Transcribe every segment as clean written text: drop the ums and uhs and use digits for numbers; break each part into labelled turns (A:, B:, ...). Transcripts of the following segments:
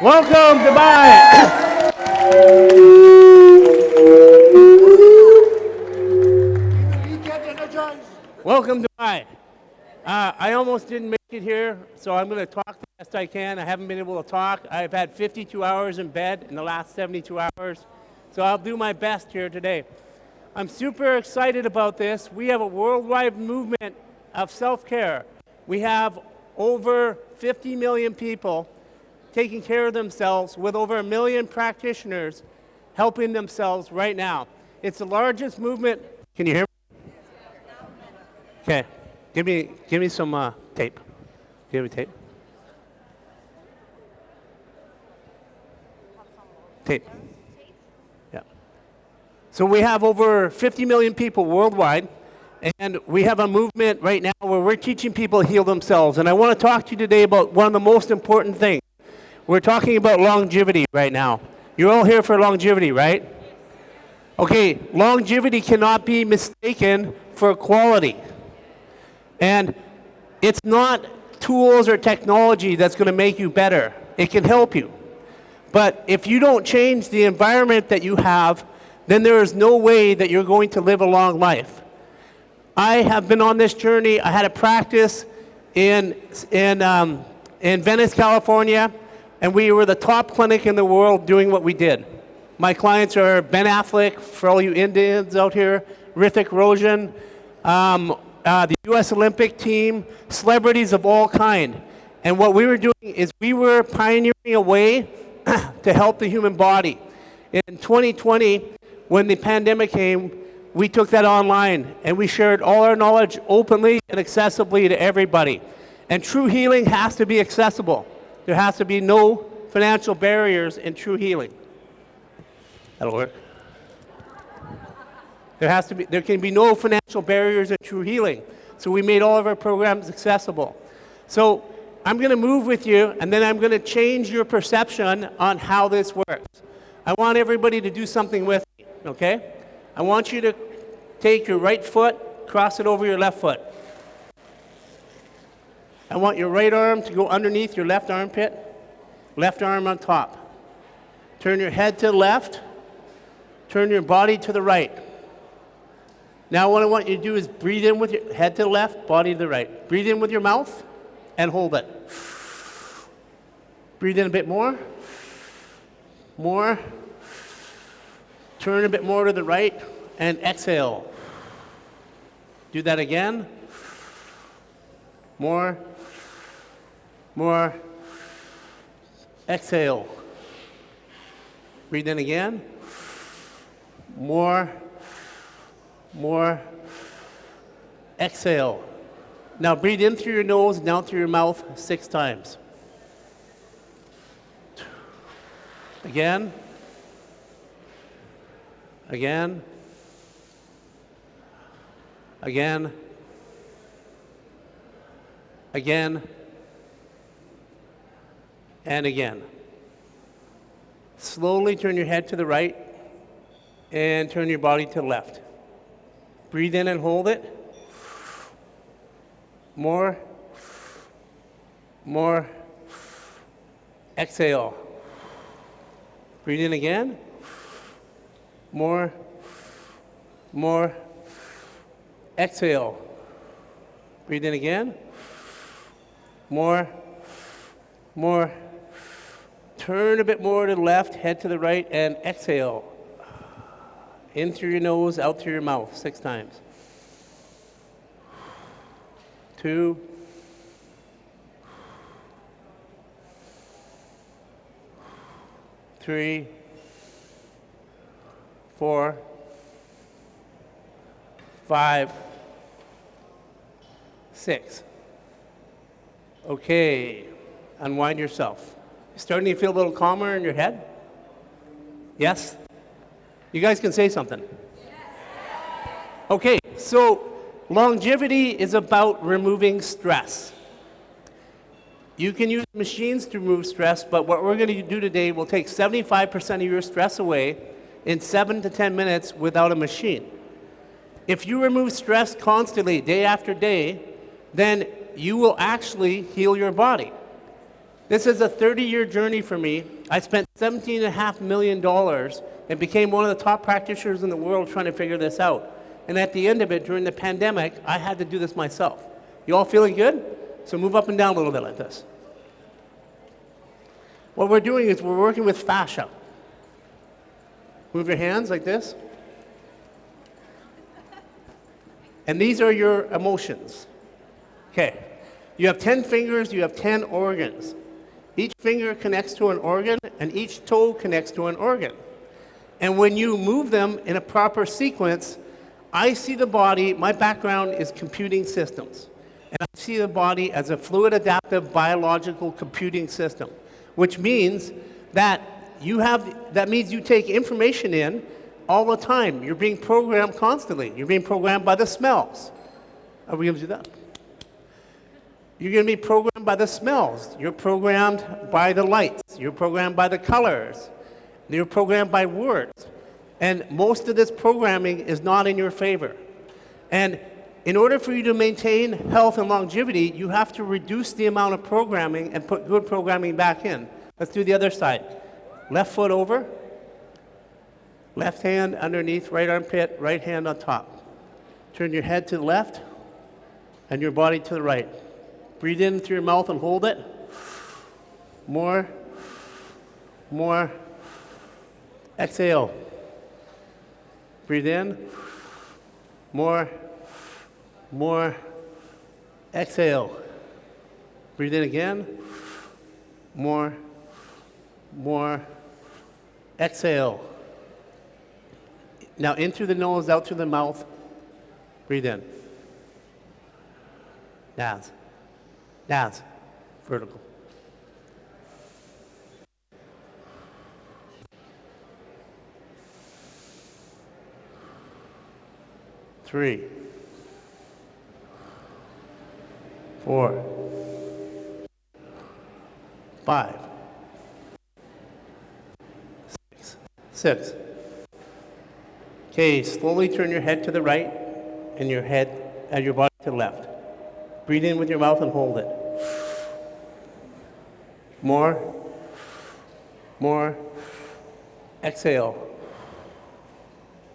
A: Welcome to Dubai. Welcome to Dubai. I almost didn't make it here, so I'm going to talk the best I can. I haven't been able to talk. I've had 52 hours in bed in the last 72 hours, so I'll do my best here today. I'm super excited about this. We have a worldwide movement of self-care. We have over 50 million people taking care of themselves with over 1 million practitioners helping themselves right now. It's the largest movement. Can you hear me? Okay. Give me some tape. Give me tape. Tape. Yeah. So we have over 50 million people worldwide, and we have a movement right now where we're teaching people to heal themselves. And I want to talk to you today about one of the most important things. We're talking about longevity right now. You're all here for longevity, right? Okay, longevity cannot be mistaken for quality. And it's not tools or technology that's going to make you better. It can help you. But if you don't change the environment that you have, then there is no way that you're going to live a long life. I have been on this journey. I had a practice in Venice, California, and we were the top clinic in the world doing what we did. My clients are Ben Affleck, for all you Indians out here, Hrithik Roshan, the U.S. Olympic team, celebrities of all kind. And what we were doing is we were pioneering a way to help the human body. In 2020, when the pandemic came, we took that online and we shared all our knowledge openly and accessibly to everybody. And true healing has to be accessible. There has to be no financial barriers in true healing. That'll work. There can be no financial barriers in true healing. So we made all of our programs accessible. So I'm going to move with you, and then I'm going to change your perception on how this works. I want everybody to do something with me, okay? I want you to take your right foot, cross it over your left foot. I want your right arm to go underneath your left armpit, left arm on top. Turn your head to the left, turn your body to the right. Now what I want you to do is breathe in with your head to the left, body to the right. Breathe in with your mouth and hold it. Breathe in a bit more. More. Turn a bit more to the right and exhale. Do that again. More. More. Exhale. Breathe in again. More. More. Exhale. Now breathe in through your nose, down through your mouth 6 times. Again. Again. Again. Again. And again. Slowly turn your head to the right and turn your body to the left. Breathe in and hold it. More. More. Exhale. Breathe in again. More. More. Exhale. Breathe in again. More. More. Turn a bit more to the left, head to the right, and exhale. In through your nose, out through your mouth 6 times. 2. 3. 4. 5. 6. Okay, unwind yourself. Starting to feel a little calmer in your head? Yes? You guys can say something. Okay, so longevity is about removing stress. You can use machines to remove stress, but what we're going to do today will take 75% of your stress away in 7 to 10 minutes without a machine. If you remove stress constantly, day after day, then you will actually heal your body. This is a 30-year journey for me. I spent $17.5 million and became one of the top practitioners in the world trying to figure this out. And at the end of it, during the pandemic, I had to do this myself. You all feeling good? So move up and down a little bit like this. What we're doing is we're working with fascia. Move your hands like this. And these are your emotions. Okay. You have 10 fingers, you have 10 organs. Each finger connects to an organ, and each toe connects to an organ. And when you move them in a proper sequence, I see the body, my background is computing systems. And I see the body as a fluid adaptive biological computing system, which means that that means you take information in all the time. You're being programmed constantly. You're being programmed by the smells. Are we going to do that? You're going to be programmed by the smells. You're programmed by the lights. You're programmed by the colors. You're programmed by words. And most of this programming is not in your favor. And in order for you to maintain health and longevity, you have to reduce the amount of programming and put good programming back in. Let's do the other side. Left foot over. Left hand underneath, right armpit, right hand on top. Turn your head to the left and your body to the right. Breathe in through your mouth and hold it. More. More. Exhale. Breathe in. More. More. Exhale. Breathe in again. More. More. Exhale. Now in through the nose, out through the mouth. Breathe in. Down. Down. Vertical. Three. 4. 5. 6. Okay, slowly turn your head to the right and your body to the left. Breathe in with your mouth and hold it. More. More. Exhale.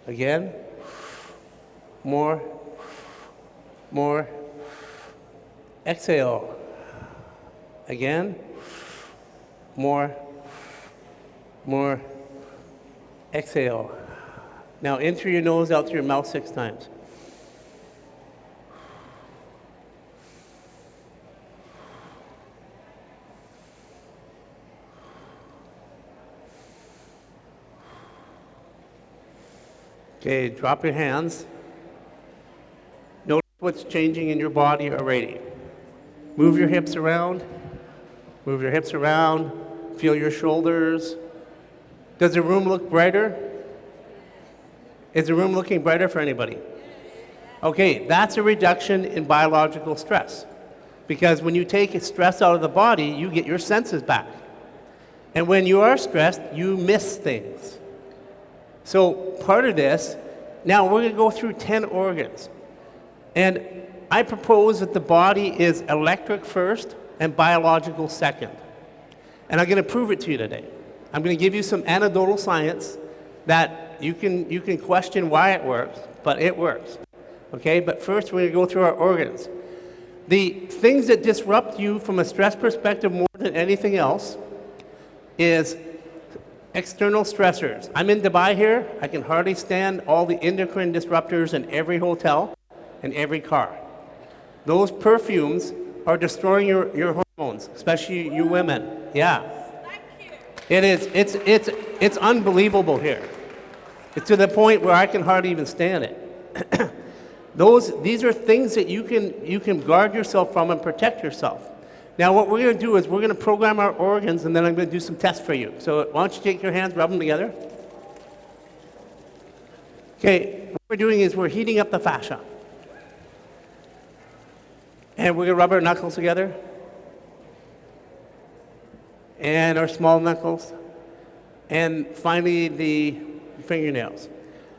A: Again. More. More. Exhale. Again. More. More. Exhale. Now in through your nose, out through your mouth 6 times. Okay, drop your hands. Notice what's changing in your body already. Move your hips around. Move your hips around. Feel your shoulders. Does the room look brighter? Is the room looking brighter for anybody? Okay, that's a reduction in biological stress. Because when you take stress out of the body, you get your senses back. And when you are stressed, you miss things. So part of this, now we're going to go through 10 organs. And I propose that the body is electric first and biological second. And I'm going to prove it to you today. I'm going to give you some anecdotal science that you can question why it works, but it works. Okay, but first we're going to go through our organs. The things that disrupt you from a stress perspective more than anything else is external stressors. I'm in Dubai here. I can hardly stand all the endocrine disruptors in every hotel and every car. Those perfumes are destroying your hormones, especially you women. Yeah. It is. It's unbelievable here. It's to the point where I can hardly even stand it. These are things that you can guard yourself from and protect yourself. Now what we're going to do is we're going to program our organs, and then I'm going to do some tests for you. So why don't you take your hands, rub them together. Okay, what we're doing is we're heating up the fascia. And we're going to rub our knuckles together. And our small knuckles. And finally the fingernails.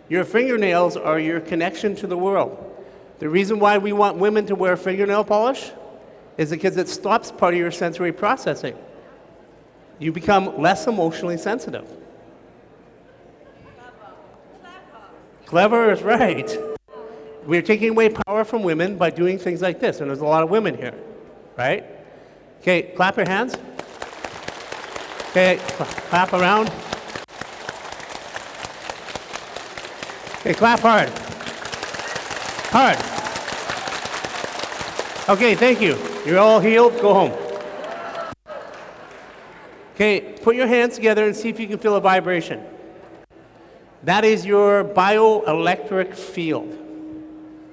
A: Your fingernails are your connection to the world. The reason why we want women to wear fingernail polish is because it stops part of your sensory processing. You become less emotionally sensitive. Clever is right. We're taking away power from women by doing things like this, and there's a lot of women here, right? Okay, clap your hands. Okay, clap around. Okay, clap hard. Hard. Okay, thank you. You're all healed, go home. Okay, put your hands together and see if you can feel a vibration. That is your bioelectric field.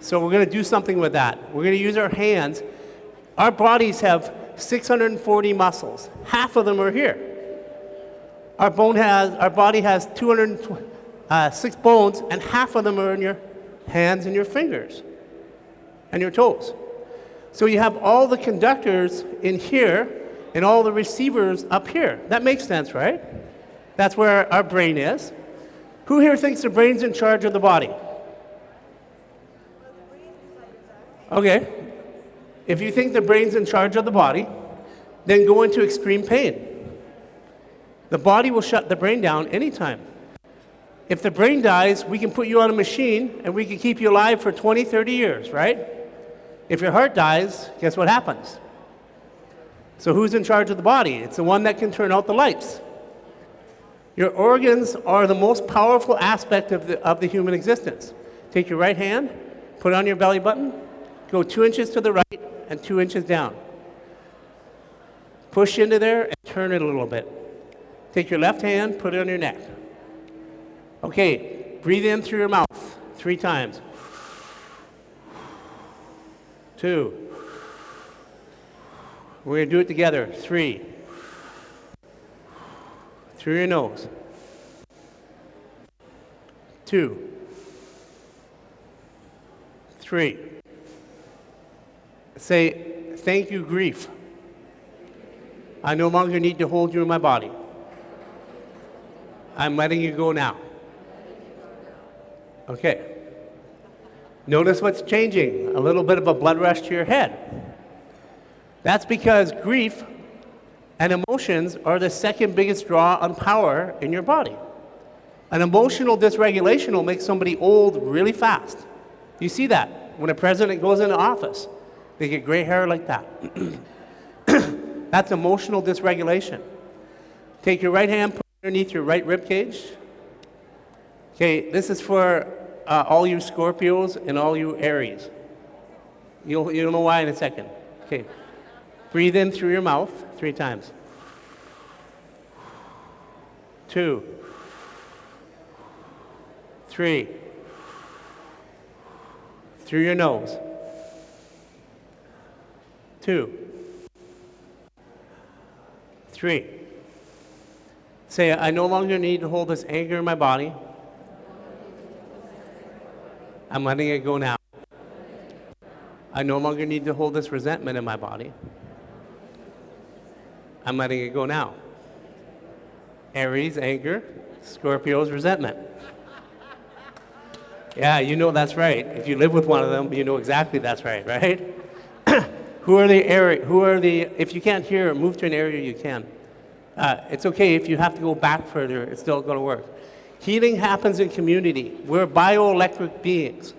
A: So we're going to do something with that. We're going to use our hands. Our bodies have 640 muscles. Half of them are here. Our body has 206 bones, and half of them are in your hands and your fingers and your toes. So you have all the conductors in here and all the receivers up here. That makes sense, right? That's where our brain is. Who here thinks the brain's in charge of the body? Okay. If you think the brain's in charge of the body, then go into extreme pain. The body will shut the brain down anytime. If the brain dies, we can put you on a machine and we can keep you alive for 20, 30 years, right? If your heart dies, guess what happens? So who's in charge of the body? It's the one that can turn out the lights. Your organs are the most powerful aspect of the human existence. Take your right hand, put it on your belly button, go 2 inches to the right and 2 inches down. Push into there and turn it a little bit. Take your left hand, put it on your neck. Okay, breathe in through your mouth 3 times. 2. We're going to do it together. 3. Through your nose. 2. 3. Say, thank you, grief. I no longer need to hold you in my body. I'm letting you go now. Okay. Notice what's changing. A little bit of a blood rush to your head. That's because grief and emotions are the second biggest draw on power in your body. An emotional dysregulation will make somebody old really fast. You see that when a president goes into office. They get gray hair like that. That's emotional dysregulation. Take your right hand, put it underneath your right rib cage. Okay, this is for all you Scorpios and all you Aries. You'll know why in a second. Okay, breathe in through your mouth 3 times. 2. 3. Through your nose. 2. 3. Say, I no longer need to hold this anger in my body. I'm letting it go now. I no longer need to hold this resentment in my body. I'm letting it go now. Aries, anger. Scorpios, resentment. Yeah, you know that's right. If you live with one of them, you know exactly that's right, right? If you can't hear, move to an area you can. It's okay if you have to go back further, it's still going to work. Healing happens in community. We're bioelectric beings.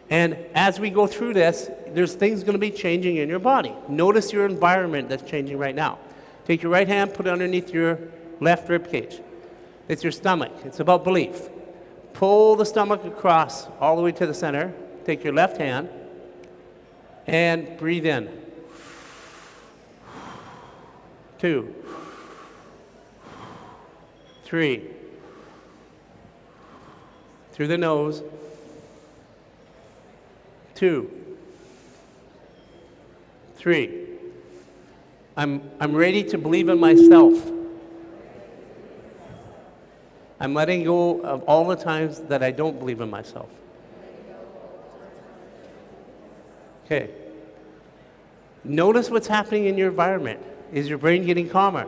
A: And as we go through this, there's things going to be changing in your body. Notice your environment that's changing right now. Take your right hand, put it underneath your left rib cage. It's your stomach. It's about belief. Pull the stomach across all the way to the center. Take your left hand and breathe in. 2. 3. Through the nose. 2. 3. I'm ready to believe in myself. I'm letting go of all the times that I don't believe in myself. Okay. Notice what's happening in your environment. Is your brain getting calmer?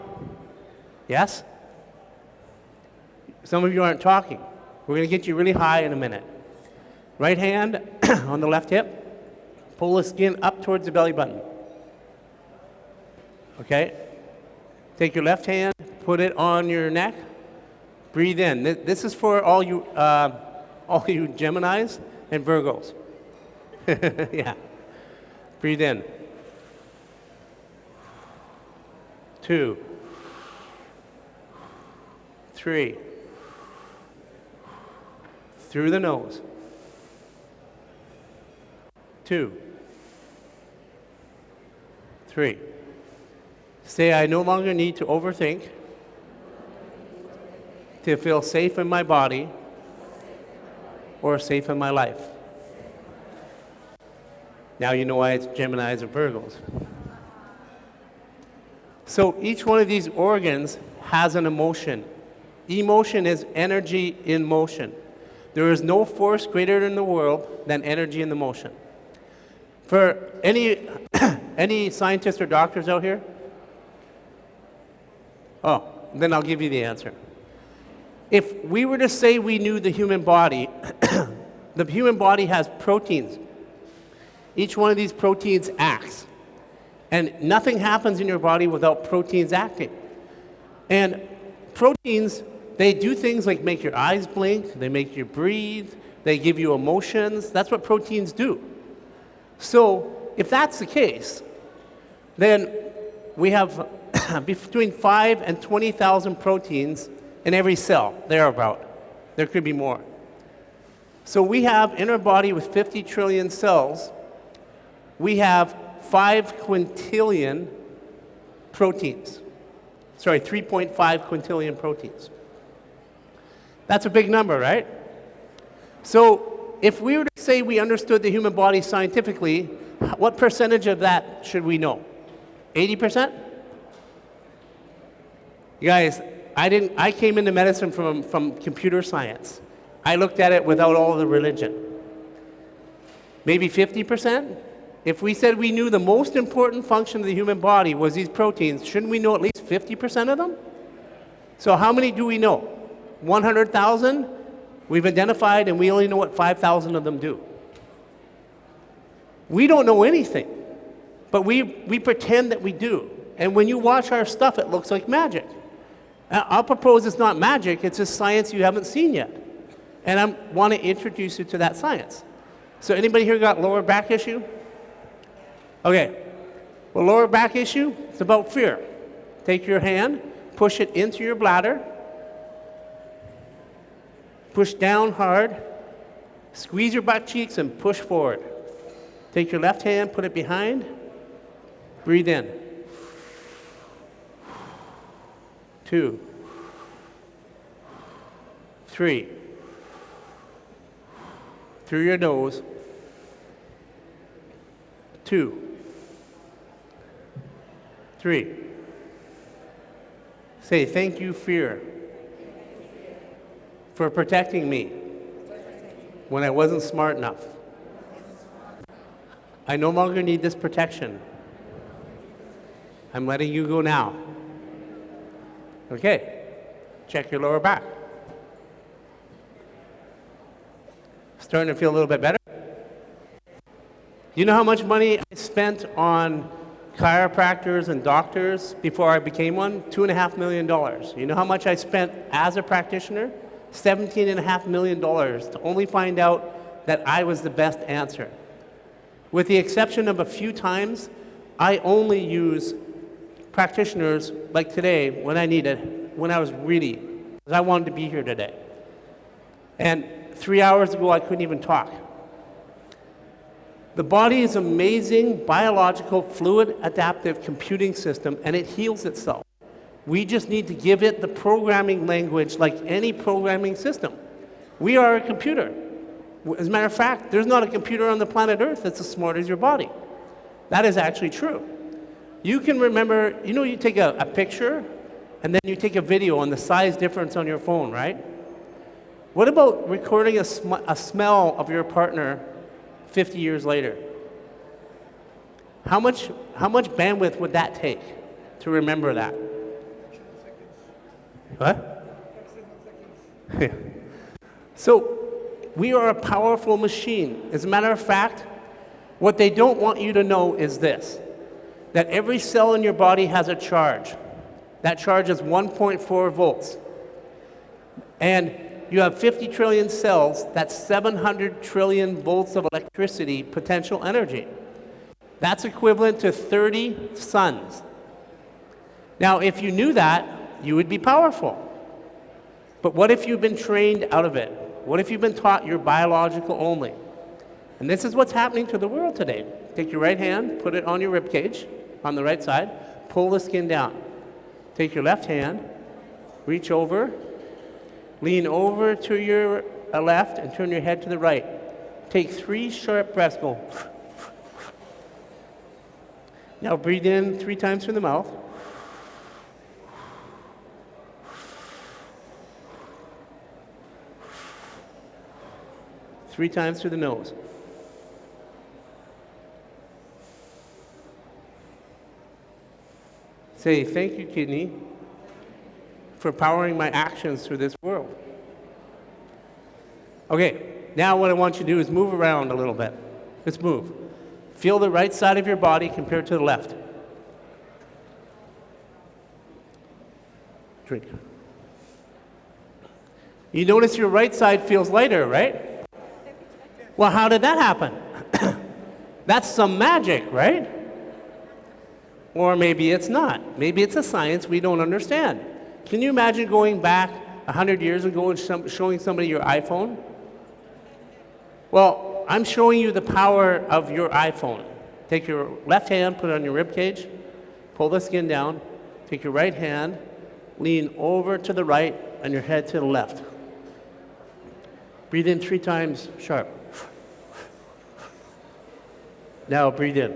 A: Yes? Some of you aren't talking. We're going to get you really high in a minute. Right hand on the left hip. Pull the skin up towards the belly button. Okay? Take your left hand, put it on your neck. Breathe in. This is for all you Geminis and Virgos. Yeah. Breathe in. 2, 3. Through the nose. 2, 3. Say, I no longer need to overthink to feel safe in my body or safe in my life. Now you know why it's Geminis and Virgos. So each one of these organs has an emotion. Emotion is energy in motion. There is no force greater in the world than energy in the motion. For any scientists or doctors out here? Oh, then I'll give you the answer. If we were to say we knew the human body, the human body has proteins. Each one of these proteins acts. And nothing happens in your body without proteins acting. And proteins, they do things like make your eyes blink, they make you breathe, they give you emotions. That's what proteins do. So if that's the case, then we have between 5 and 20,000 proteins in every cell, thereabout. There could be more. So we have in our body with 50 trillion cells, we have 5 quintillion proteins. Sorry, 3.5 quintillion proteins. That's a big number, right? So if we were to say we understood the human body scientifically, what percentage of that should we know? 80%? You guys, I came into medicine from computer science. I looked at it without all of the religion. Maybe 50%? If we said we knew the most important function of the human body was these proteins, shouldn't we know at least 50% of them? So how many do we know? 100,000? We've identified and we only know what 5,000 of them do. We don't know anything, but we pretend that we do. And when you watch our stuff, it looks like magic. I'll propose it's not magic, it's just science you haven't seen yet. And I want to introduce you to that science. So anybody here got lower back issue? Okay. Well, lower back issue, it's about fear. Take your hand, push it into your bladder, push down hard, squeeze your butt cheeks and push forward. Take your left hand, put it behind, breathe in. 2, 3. Through your nose. 2, 3. Say, thank you, fear, for protecting me when I wasn't smart enough. I no longer need this protection. I'm letting you go now. Okay, check your lower back. Starting to feel a little bit better? You know how much money I spent on chiropractors and doctors before I became one? $2.5 million. You know how much I spent as a practitioner? $17.5 million to only find out that I was the best answer. With the exception of a few times, I only use practitioners like today when I needed, when I was really, because I wanted to be here today. And 3 hours ago, I couldn't even talk. The body is an amazing biological fluid adaptive computing system, and it heals itself. We just need to give it the programming language like any programming system. We are a computer. As a matter of fact, there's not a computer on the planet Earth that's as smart as your body. That is actually true. You can remember, you know, you take a picture and then you take a video and the size difference on your phone, right? What about recording a smell of your partner 50 years later? How much bandwidth would that take to remember that? What? So, we are a powerful machine. As a matter of fact, what they don't want you to know is this, that every cell in your body has a charge. That charge is 1.4 volts. And you have 50 trillion cells, that's 700 trillion volts of electricity potential energy. That's equivalent to 30 suns. Now, if you knew that, you would be powerful. But what if you've been trained out of it? What if you've been taught you're biological only? And this is what's happening to the world today. Take your right hand, put it on your rib cage, on the right side, pull the skin down. Take your left hand, reach over, lean over to your left and turn your head to the right. Take 3 sharp breaths, go. Now breathe in 3 times through the mouth. Three times through the nose. Say, thank you, kidney, for powering my actions through this world. Okay, now what I want you to do is move around a little bit. Let's move. Feel the right side of your body compared to the left. Drink. You notice your right side feels lighter, right? Well, how did that happen? That's some magic, right? Or maybe it's not. Maybe it's a science we don't understand. Can you imagine going back 100 years ago and showing somebody your iPhone? Well, I'm showing you the power of your iPhone. Take your left hand, put it on your rib cage, pull the skin down, take your right hand, lean over to the right and your head to the left. Breathe in 3 times sharp. Now breathe in.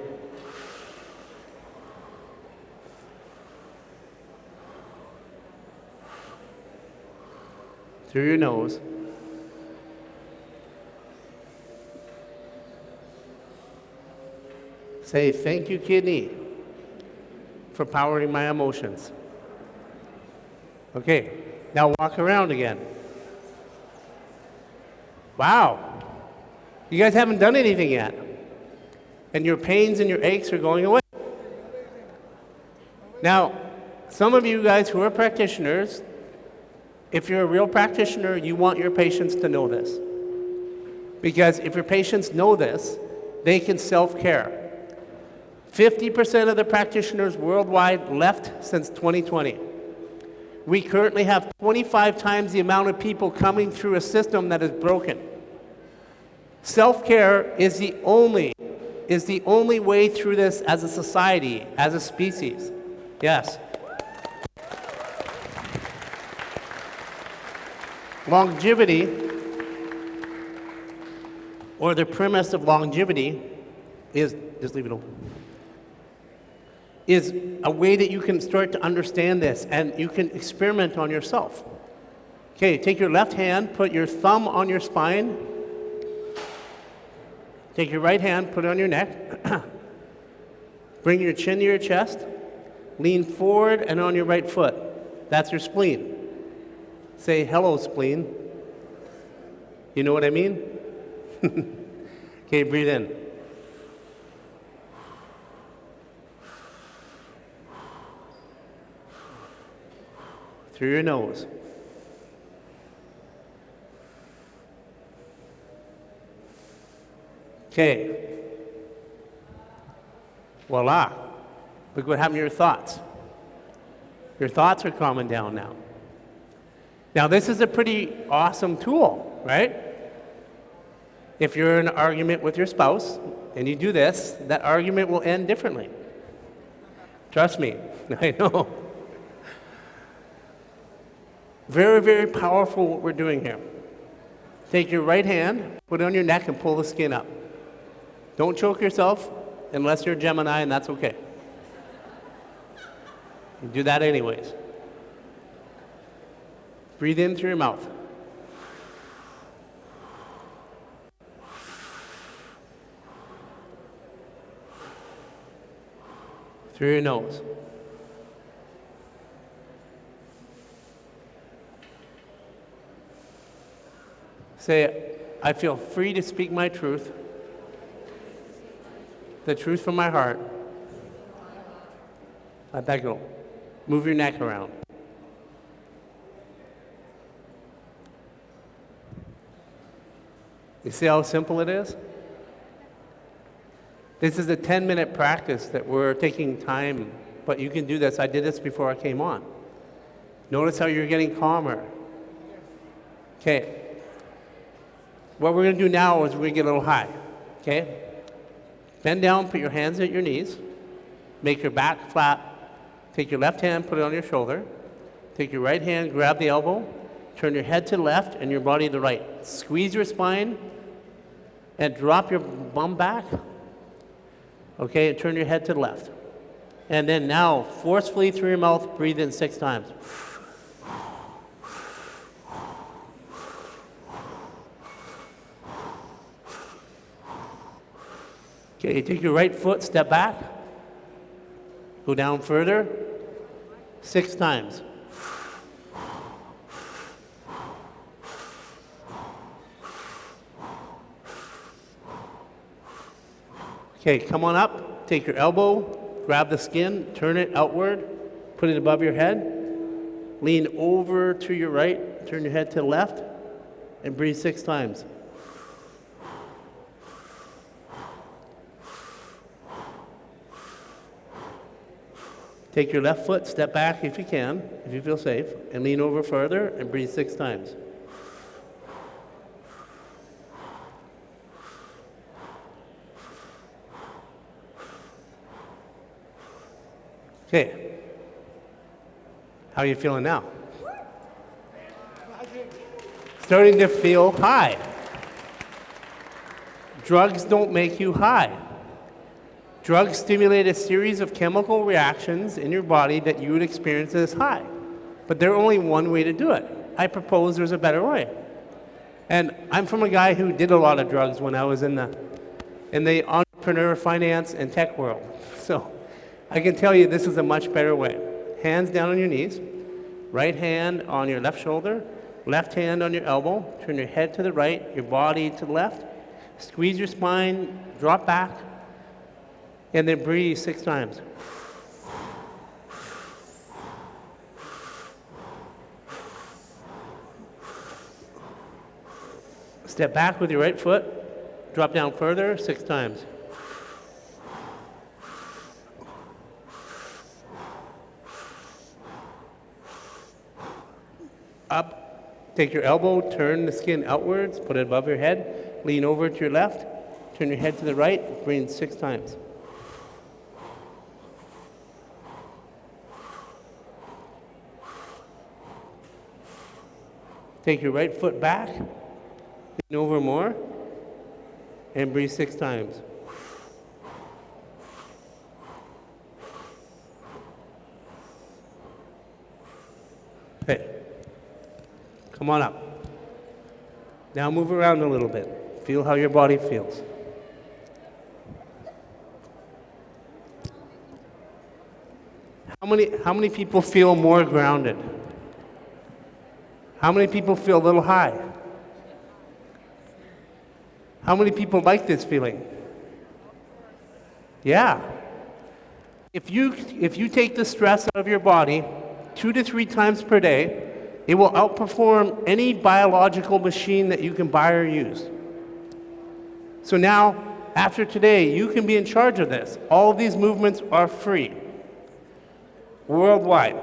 A: Through your nose. Say, thank you, kidney, for powering my emotions. Okay, now walk around again. Wow, you guys haven't done anything yet. And your pains and your aches are going away. Now, some of you guys who are practitioners, if you're a real practitioner, you want your patients to know this. Because if your patients know this, they can self-care. 50% of the practitioners worldwide left since 2020. We currently have 25 times the amount of people coming through a system that is broken. Self-care is the only way through this as a society, as a species. Yes. Longevity, or the premise of longevity, is, just leave it open, is a way that you can start to understand this and you can experiment on yourself. Okay, take your left hand, put your thumb on your spine. Take your right hand, put it on your neck. Bring your chin to your chest. Lean forward and on your right foot. That's your spleen. Say, hello, spleen. You know what I mean? Okay, breathe in. Through your nose. Okay. Voila. Look what happened to your thoughts. Your thoughts are calming down now. Now, this is a pretty awesome tool, right? If you're in an argument with your spouse and you do this, that argument will end differently. Trust me, I know. Very, very powerful what we're doing here. Take your right hand, put it on your neck, and pull the skin up. Don't choke yourself unless you're a Gemini, and that's okay. You do that anyways. Breathe in through your mouth. Through your nose. Say, I feel free to speak my truth, the truth from my heart. Let that go. Move your neck around. You see how simple it is? This is a 10-minute practice that we're taking time, but you can do this. I did this before I came on. Notice how you're getting calmer. Okay. What we're going to do now is we're going to get a little high. Okay? Bend down, put your hands at your knees. Make your back flat. Take your left hand, put it on your shoulder. Take your right hand, grab the elbow. Turn your head to the left and your body to the right. Squeeze your spine and drop your bum back. Okay, and turn your head to the left. And then now, forcefully through your mouth, breathe in 6 times. Okay, take your right foot, step back. Go down further, 6 times. Okay, come on up, take your elbow, grab the skin, turn it outward, put it above your head, lean over to your right, turn your head to the left, and breathe 6 times. Take your left foot, step back if you can, if you feel safe, and lean over further and breathe 6 times. Okay. How are you feeling now? Starting to feel high. Drugs don't make you high. Drugs stimulate a series of chemical reactions in your body that you would experience as high. But there's only one way to do it. I propose there's a better way. And I'm from a guy who did a lot of drugs when I was in the entrepreneur, finance, and tech world. So I can tell you this is a much better way. Hands down on your knees, right hand on your left shoulder, left hand on your elbow, turn your head to the right, your body to the left, squeeze your spine, drop back, and then breathe 6 times. Step back with your right foot, drop down further 6 times. Up, take your elbow, turn the skin outwards, put it above your head, lean over to your left, turn your head to the right, breathe 6 times. Take your right foot back, lean over more, and breathe 6 times. Okay, come on up. Now move around a little bit. Feel how your body feels. How many people feel more grounded? How many people feel a little high? How many people like this feeling? Yeah. If you take the stress out of your body 2 to 3 times per day, it will outperform any biological machine that you can buy or use. So now, after today, you can be in charge of this. All of these movements are free, worldwide.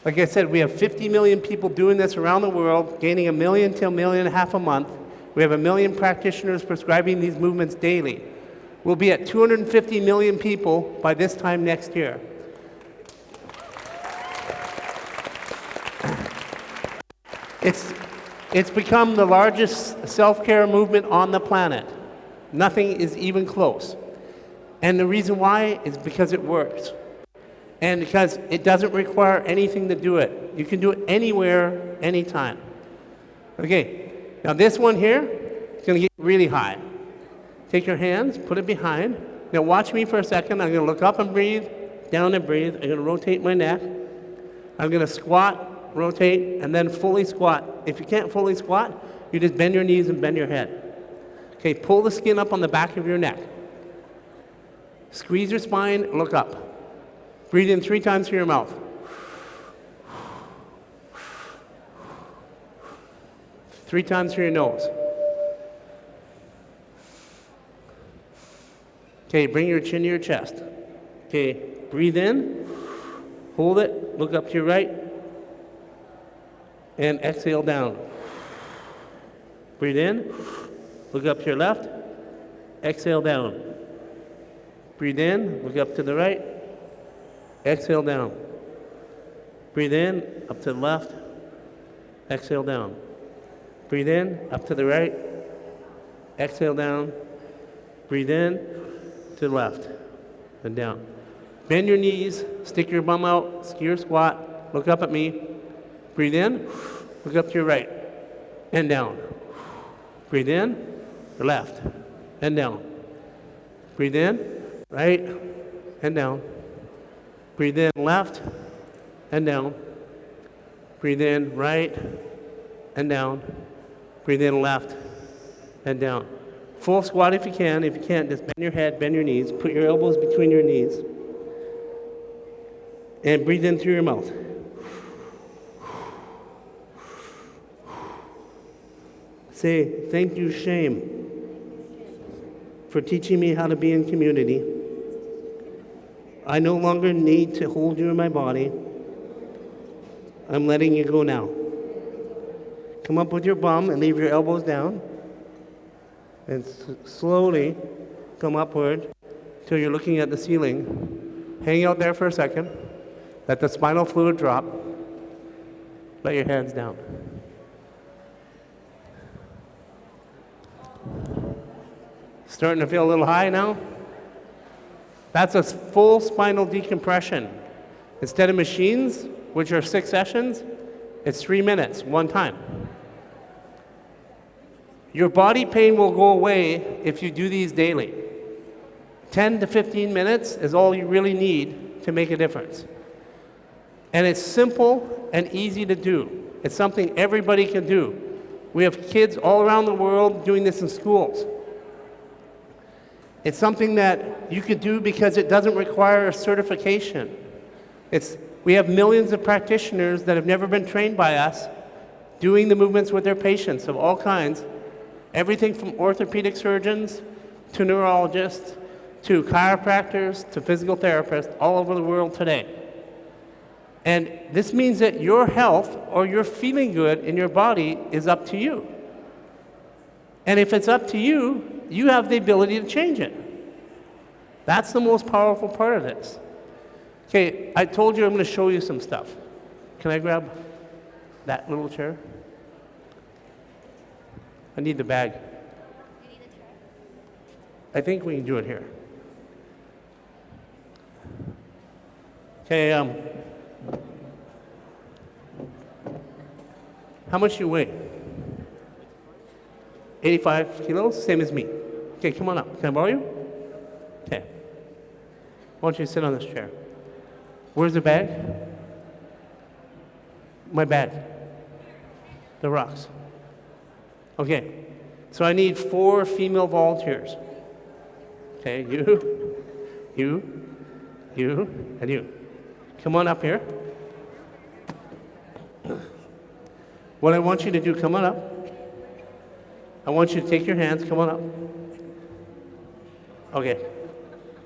A: Like I said, we have 50 million people doing this around the world, gaining 1 million to 1.5 million a month. We have 1 million practitioners prescribing these movements daily. We'll be at 250 million people by this time next year. It's become the largest self-care movement on the planet. Nothing is even close. And the reason why is because it works. And because it doesn't require anything to do it. You can do it anywhere, anytime. Okay, now this one here is going to get really high. Take your hands, put it behind. Now watch me for a second. I'm going to look up and breathe, down and breathe. I'm going to rotate my neck. I'm going to squat, rotate, and then fully squat. If you can't fully squat, you just bend your knees and bend your head. Okay, pull the skin up on the back of your neck. Squeeze your spine, look up. Breathe in 3 times through your mouth. 3 times through your nose. Okay, bring your chin to your chest. Okay, breathe in, hold it, look up to your right, and exhale down. Breathe in, look up to your left, exhale down. Breathe in, look up to the right, exhale down. Breathe in, up to the left, exhale down. Breathe in, up to the right, exhale down. Breathe in, to the left, and down. Bend your knees, stick your bum out, ski squat, look up at me. Breathe in, look up to your right, and down. Breathe in, to left, and down. Breathe in, right, and down. Breathe in, left, and down. Breathe in, right, and down. Breathe in, left, and down. Full squat if you can. If you can't, just bend your head, bend your knees, put your elbows between your knees, and breathe in through your mouth. Say, thank you, shame, for teaching me how to be in community. I no longer need to hold you in my body. I'm letting you go now. Come up with your bum and leave your elbows down. And slowly come upward till you're looking at the ceiling. Hang out there for a second. Let the spinal fluid drop. Let your hands down. Starting to feel a little high now? That's a full spinal decompression. Instead of machines, which are 6 sessions, it's 3 minutes, one time. Your body pain will go away if you do these daily. 10 to 15 minutes is all you really need to make a difference. And it's simple and easy to do. It's something everybody can do. We have kids all around the world doing this in schools. It's something that you could do because it doesn't require a certification. We have millions of practitioners that have never been trained by us doing the movements with their patients of all kinds. Everything from orthopedic surgeons to neurologists to chiropractors to physical therapists all over the world today. And this means that your health or your feeling good in your body is up to you. And if it's up to you, you have the ability to change it. That's the most powerful part of this. Okay, I told you I'm going to show you some stuff. Can I grab that little chair? I need the bag.
B: You need a chair?
A: I think we can do it here. Okay, how much you weigh? 85 kilos, same as me. Okay, come on up. Can I borrow you? Okay. Why don't you sit on this chair? Where's the bag? My bag. The rocks. Okay, so I need 4 female volunteers. Okay, you, and you. Come on up here. What I want you to do, come on up. I want you to take your hands, come on up. Okay,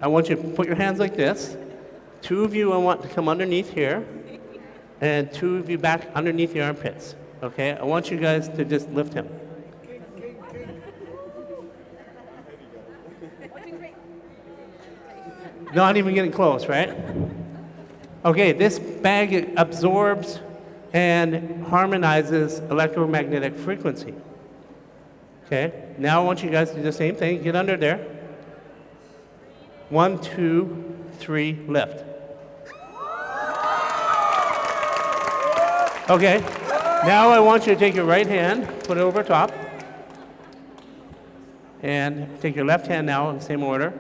A: I want you to put your hands like this. 2 of you I want to come underneath here, and 2 of you back underneath the armpits. Okay, I want you guys to just lift him. Not even getting close, right? Okay, this bag absorbs and harmonizes electromagnetic frequency. Okay, now I want you guys to do the same thing. Get under there. 1, 2, 3, lift. Okay, now I want you to take your right hand, put it over top, and take your left hand now in the same order.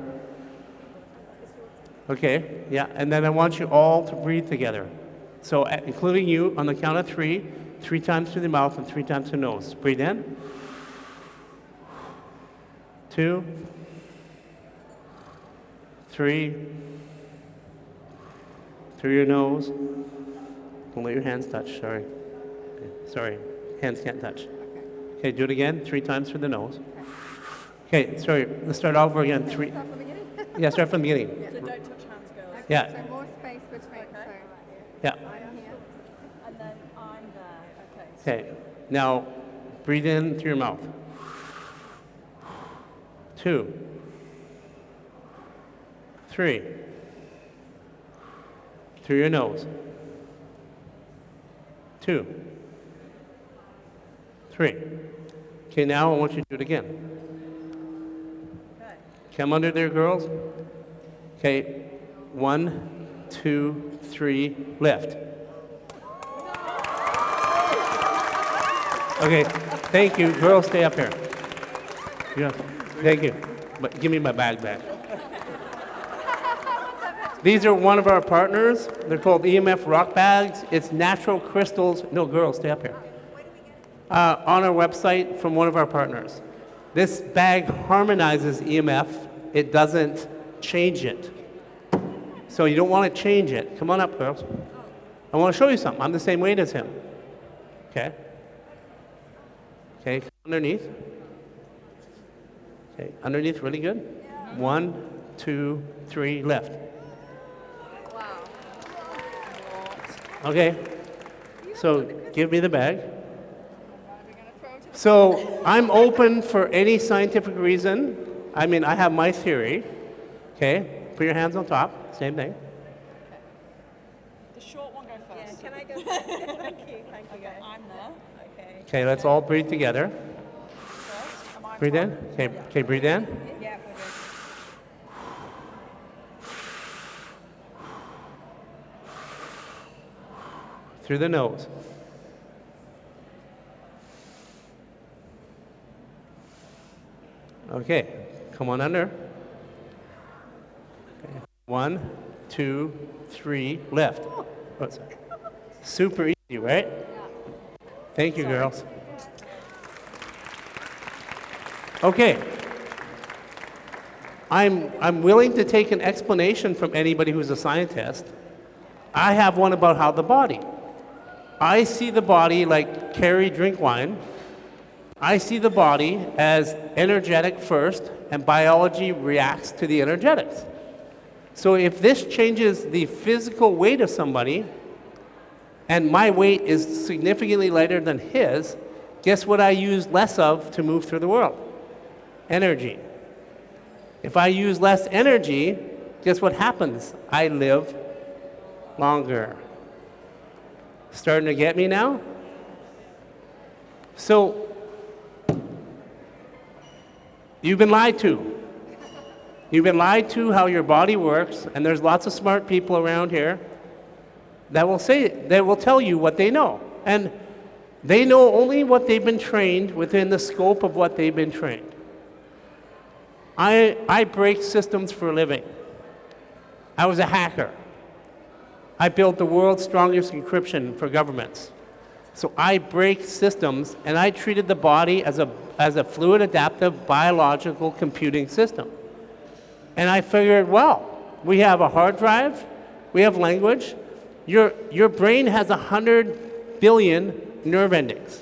A: Okay, yeah, and then I want you all to breathe together. So, including you, on the count of 3, 3 times through the mouth and 3 times through the nose. Breathe in. 2, 3, through your nose. Don't let your hands touch, sorry. Okay, sorry, hands can't touch. Okay, do it again, 3 times through the nose. Okay, sorry, let's start over again. 3.
B: Start from the beginning?
A: Yeah, start from the beginning.
C: So don't touch hands, girls.
B: Okay,
A: Yeah.
B: So more space between. So
A: Yeah.
B: I'm here.
C: And then I'm there. Okay.
A: Okay, now breathe in through your mouth. 2, 3, through your nose. 2, 3. Okay, now I want you to do it again.
C: Okay.
A: Come under there, girls. Okay, 1, 2, 3, lift. Okay, thank you. Girls, stay up here. Yeah, thank you. But give me my bag back. These are one of our partners. They're called EMF rock bags. It's natural crystals. No, girls, stay up here. On our website from one of our partners. This bag harmonizes EMF. It doesn't change it. So you don't want to change it. Come on up, girls. I want to show you something. I'm the same weight as him. Okay. Okay, underneath. Okay, underneath, really good. 1, 2, 3, lift.
B: Wow.
A: Okay, so give me the bag.
B: We're going to throw to the
A: So I'm open for any scientific reason. I mean, I have my theory. Okay, put your hands on top, same thing.
C: The short one go
B: Yeah,
C: first.
B: can I go first? Thank you,
C: Okay,
B: guys.
C: I'm there.
B: Okay.
A: Okay, let's all breathe together.
C: First. Am I
A: Breathe in. Okay, okay, breathe in.
B: Yeah, we're good.
A: Through the nose. Okay, come on under. Okay. 1, 2, 3, lift. Oh, sorry. Super easy, right? Thank you, girls. Okay. I'm willing to take an explanation from anybody who's a scientist. I have one about how the body. I see the body like Carrie drink wine. I see the body as energetic first, and biology reacts to the energetics. So if this changes the physical weight of somebody, and my weight is significantly lighter than his, guess what I use less of to move through the world? Energy. If I use less energy, guess what happens? I live longer. Starting to get me now? So, you've been lied to. You've been lied to how your body works, and there's lots of smart people around here that will tell you what they know. And they know only what they've been trained within the scope of what they've been trained. I break systems for a living. I was a hacker. I built the world's strongest encryption for governments. So I break systems, and I treated the body as a fluid, adaptive, biological computing system. And I figured, well, we have a hard drive, we have language. Your brain has 100 billion nerve endings.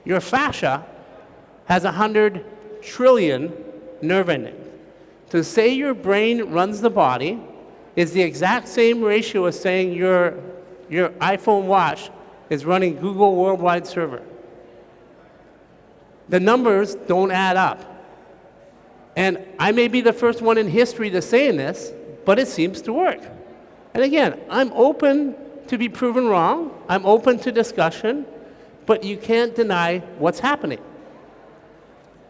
A: Your fascia has 100 trillion nerve endings. To say your brain runs the body is the exact same ratio as saying your iPhone watch is running Google Worldwide Server. The numbers don't add up. And I may be the first one in history to say this, but it seems to work. And again, I'm open to be proven wrong. I'm open to discussion, but you can't deny what's happening.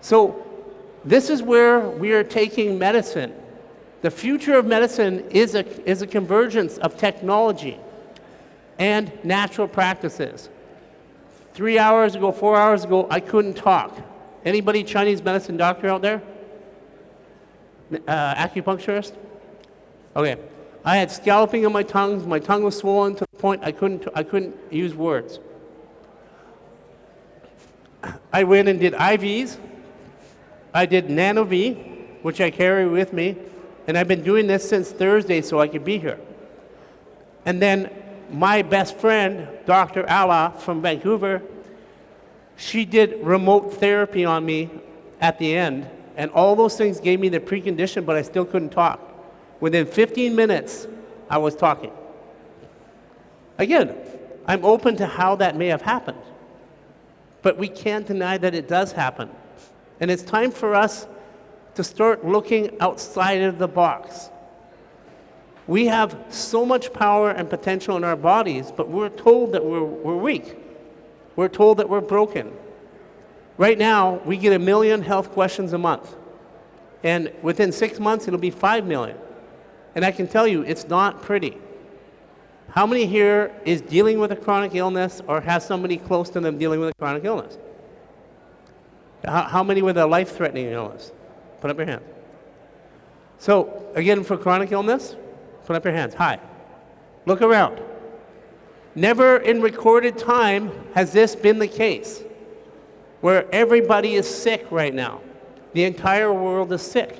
A: So this is where we are taking medicine. The future of medicine is a convergence of technology and natural practices. 3 hours ago, 4 hours ago, I couldn't talk. Anybody Chinese medicine doctor out there? Acupuncturist? Okay. I had scalloping on my tongue. My tongue was swollen to the point I couldn't use words. I went and did IVs. I did Nano-V, which I carry with me, and I've been doing this since Thursday so I could be here. And then my best friend, Dr. Allah from Vancouver, She did remote therapy on me at the end, and all those things gave me the precondition, but I still couldn't talk. Within 15 minutes, I was talking. Again, I'm open to how that may have happened, but we can't deny that it does happen. And it's time for us to start looking outside of the box. We have so much power and potential in our bodies, but we're told that we're weak. We're told that we're broken. Right now, we get 1 million health questions a month. And within 6 months, it'll be 5 million. And I can tell you, it's not pretty. How many here is dealing with a chronic illness or has somebody close to them dealing with a chronic illness? How many with a life-threatening illness? Put up your hand. So, again, for chronic illness, put up your hands. Hi. Look around. Never in recorded time has this been the case, where everybody is sick right now. The entire world is sick.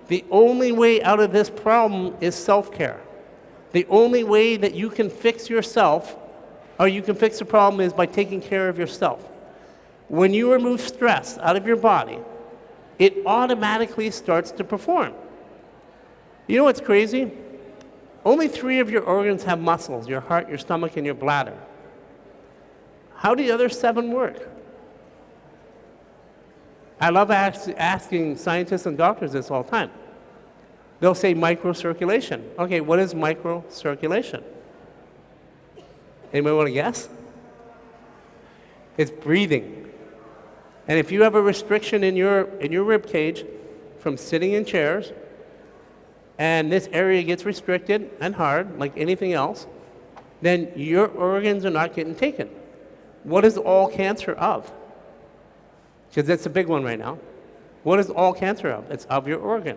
A: The only way out of this problem is self-care. The only way that you can fix yourself, or you can fix the problem, is by taking care of yourself. When you remove stress out of your body, it automatically starts to perform. You know what's crazy? Only 3 of your organs have muscles: your heart, your stomach, and your bladder. How do the other 7 work? I love asking scientists and doctors this all the time. They'll say microcirculation. Okay, what is microcirculation? Anybody want to guess? It's breathing. And if you have a restriction in your rib cage from sitting in chairs, and this area gets restricted and hard, like anything else, then your organs are not getting taken. What is all cancer of? Because that's a big one right now. What is all cancer of? It's of your organ.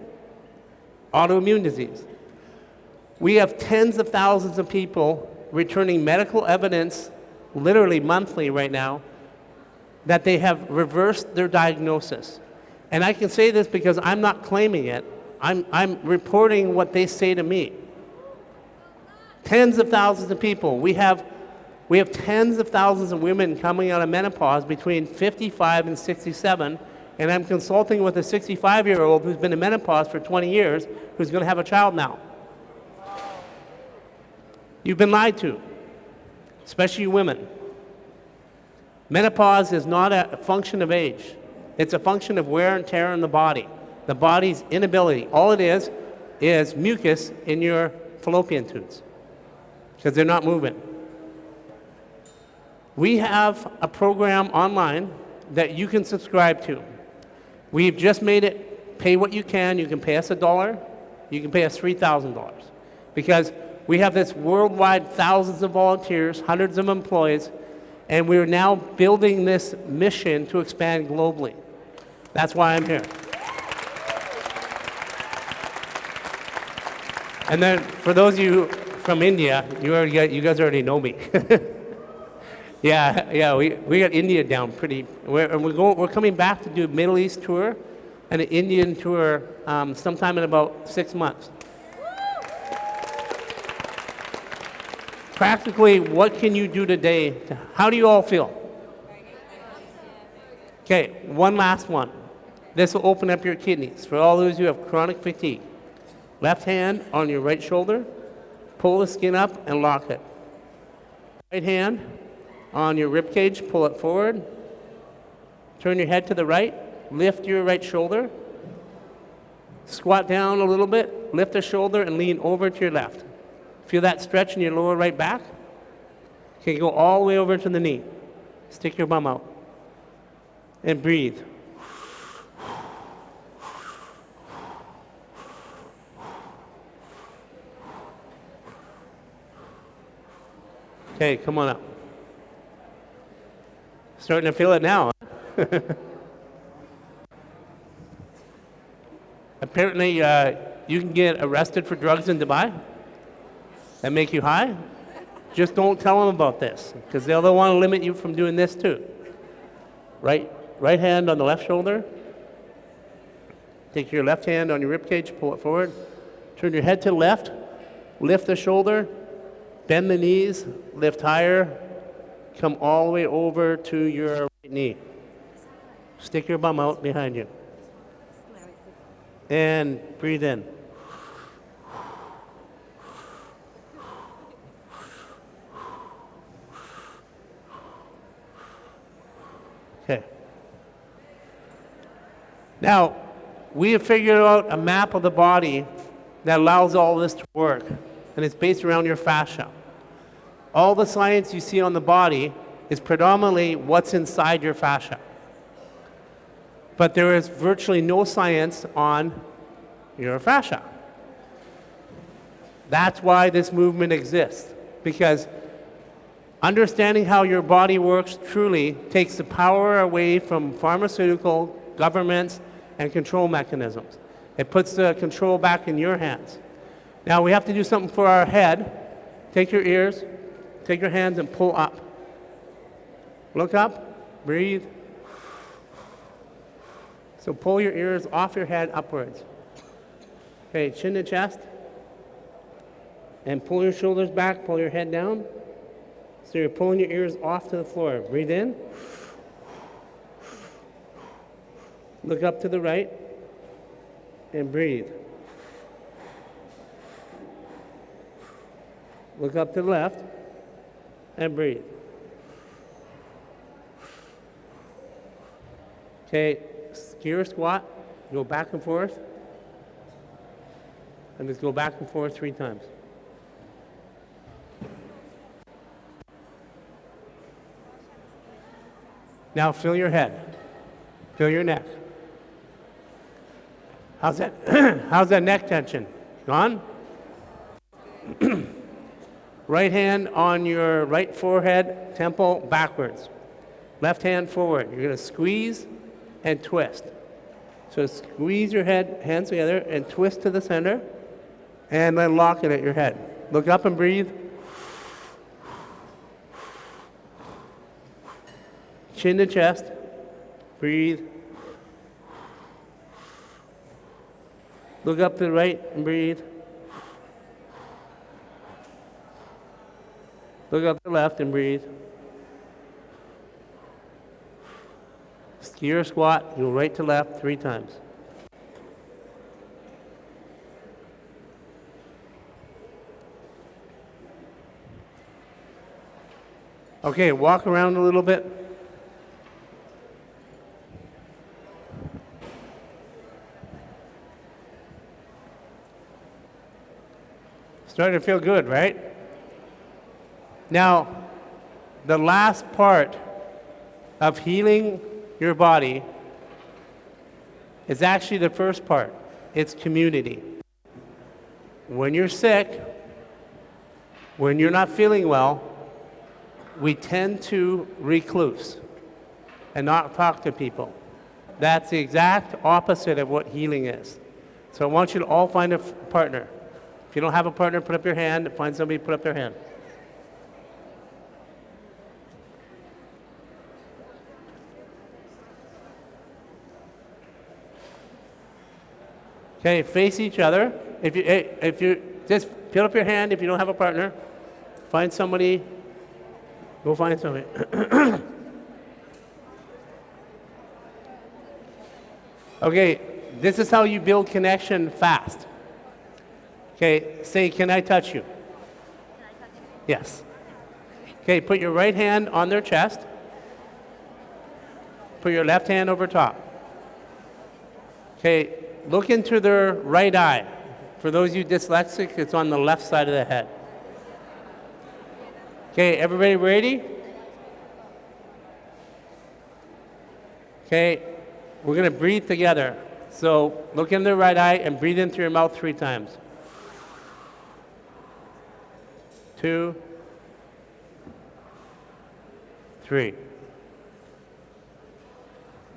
A: Autoimmune disease. We have tens of thousands of people returning medical evidence, literally monthly right now, that they have reversed their diagnosis. And I can say this because I'm not claiming it. I'm reporting what they say to me. Tens of thousands of people. We have tens of thousands of women coming out of menopause between 55 and 67, and I'm consulting with a 65-year-old who's been in menopause for 20 years, who's going to have a child now. You've been lied to, especially you women. Menopause is not a function of age. It's a function of wear and tear in the body. The body's inability. All it is mucus in your fallopian tubes, because they're not moving. We have a program online that you can subscribe to. We've just made it pay what you can. You can pay us $1. You can pay us $3,000. Because we have this worldwide, thousands of volunteers, hundreds of employees, and we're now building this mission to expand globally. That's why I'm here. And then for those of you from India, you guys already know me. Yeah, we got India down pretty. We're coming back to do a Middle East tour and an Indian tour sometime in about 6 months. Practically, what can you do today? How do you all feel? Okay, one last one. This will open up your kidneys. For all those who have chronic fatigue, left hand on your right shoulder, pull the skin up and lock it. Right hand on your rib cage, pull it forward. Turn your head to the right, lift your right shoulder. Squat down a little bit, lift the shoulder and lean over to your left. Feel that stretch in your lower right back? Okay, go all the way over to the knee. Stick your bum out. And breathe. Okay, come on up. Starting to feel it now. Apparently, you can get arrested for drugs in Dubai that make you high. Just don't tell them about this, because they'll want to limit you from doing this too. Right hand on the left shoulder. Take your left hand on your rib cage, pull it forward. Turn your head to the left. Lift the shoulder. Bend the knees. Lift higher. Come all the way over to your right knee. Stick your bum out behind you. And breathe in. Okay. Now, we have figured out a map of the body that allows all this to work, and it's based around your fascia. All the science you see on the body is predominantly what's inside your fascia. But there is virtually no science on your fascia. That's why this movement exists, because understanding how your body works truly takes the power away from pharmaceutical, governments, and control mechanisms. It puts the control back in your hands. Now we have to do something for our head. Take your ears, take your hands and pull up. Look up, breathe. So pull your ears off your head upwards. Okay, chin to chest. And pull your shoulders back, pull your head down. So you're pulling your ears off to the floor. Breathe in. Look up to the right and breathe. Look up to the left and breathe. Okay, skier squat, go back and forth. And just go back and forth 3 times. Now feel your head. Feel your neck. How's that? How's that neck tension? Gone? Right hand on your right forehead, temple backwards. Left hand forward. You're going to squeeze and twist. So squeeze your hands together and twist to the center and then lock it at your head. Look up and breathe. Chin to chest. Breathe. Look up to the right and breathe. Look up to the left and breathe. Skier squat, go right to left 3 times. Okay, walk around a little bit. Starting to feel good, right? Now, the last part of healing your body is actually the first part. It's community. When you're sick, when you're not feeling well, we tend to recluse and not talk to people. That's the exact opposite of what healing is. So I want you to all find a partner. If you don't have a partner, put up your hand. Find somebody, put up their hand. Okay, face each other. If you just put up your hand if you don't have a partner. Find somebody. Go find somebody. Okay, this is how you build connection fast. Okay, say, can I touch you? Can I touch you? Yes. Okay, put your right hand on their chest. Put your left hand over top. Okay, look into their right eye. For those of you dyslexic, it's on the left side of the head. Okay, everybody ready? Okay, we're going to breathe together. So look in their right eye and breathe in through your mouth 3 times. 2, 3.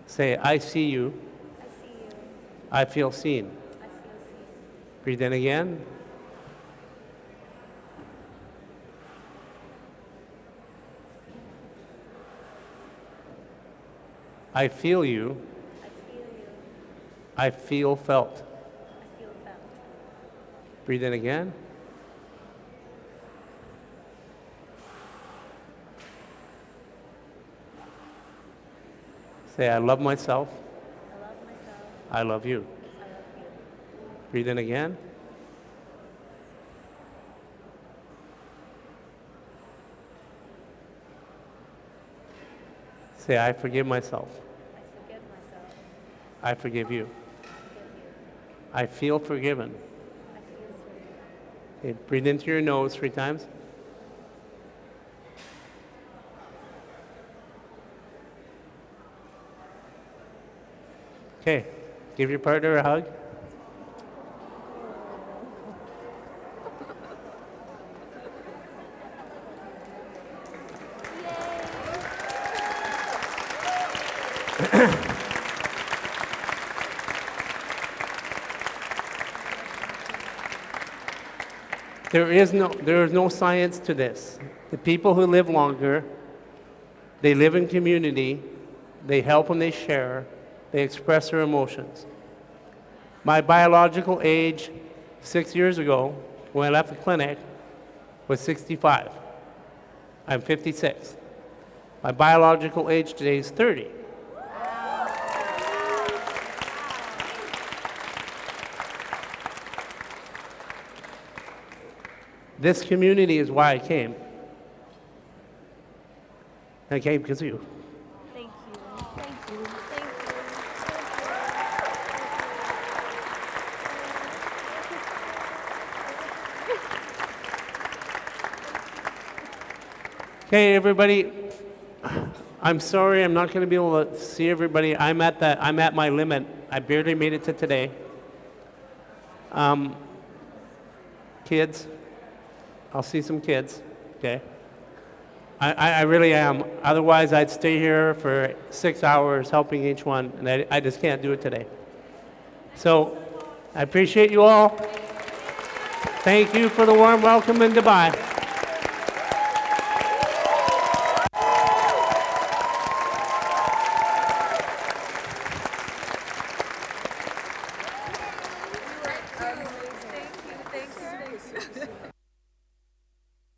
A: Say, I see you.
B: I see you.
A: I feel seen.
B: I feel seen.
A: Breathe in again. I feel you.
B: I feel you.
A: I feel felt.
B: I feel felt.
A: Breathe in again. Say, I love myself.
B: I love myself.
A: I love you.
B: I love you.
A: Breathe in again. Say, I forgive myself.
B: I forgive myself.
A: I forgive you.
B: I forgive you.
A: I feel forgiven.
B: I feel forgiven.
A: Okay, breathe into your nose 3 times. Okay, give your partner a hug. There is no science to this. The people who live longer, they live in community, they help and they share, they express their emotions. My biological age 6 years ago, when I left the clinic, was 65. I'm 56. My biological age today is 30. This community is why I came. I came because of you.
B: Thank you. Thank you. Thank
A: Okay, everybody. I'm sorry, I'm not going to be able to see everybody. I'm at my limit. I barely made it to today. Kids, I'll see some kids. Okay. I really am. Otherwise, I'd stay here for 6 hours helping each one, and I just can't do it today. So, I appreciate you all. Thank you for the warm welcome in Dubai.
C: Thank you.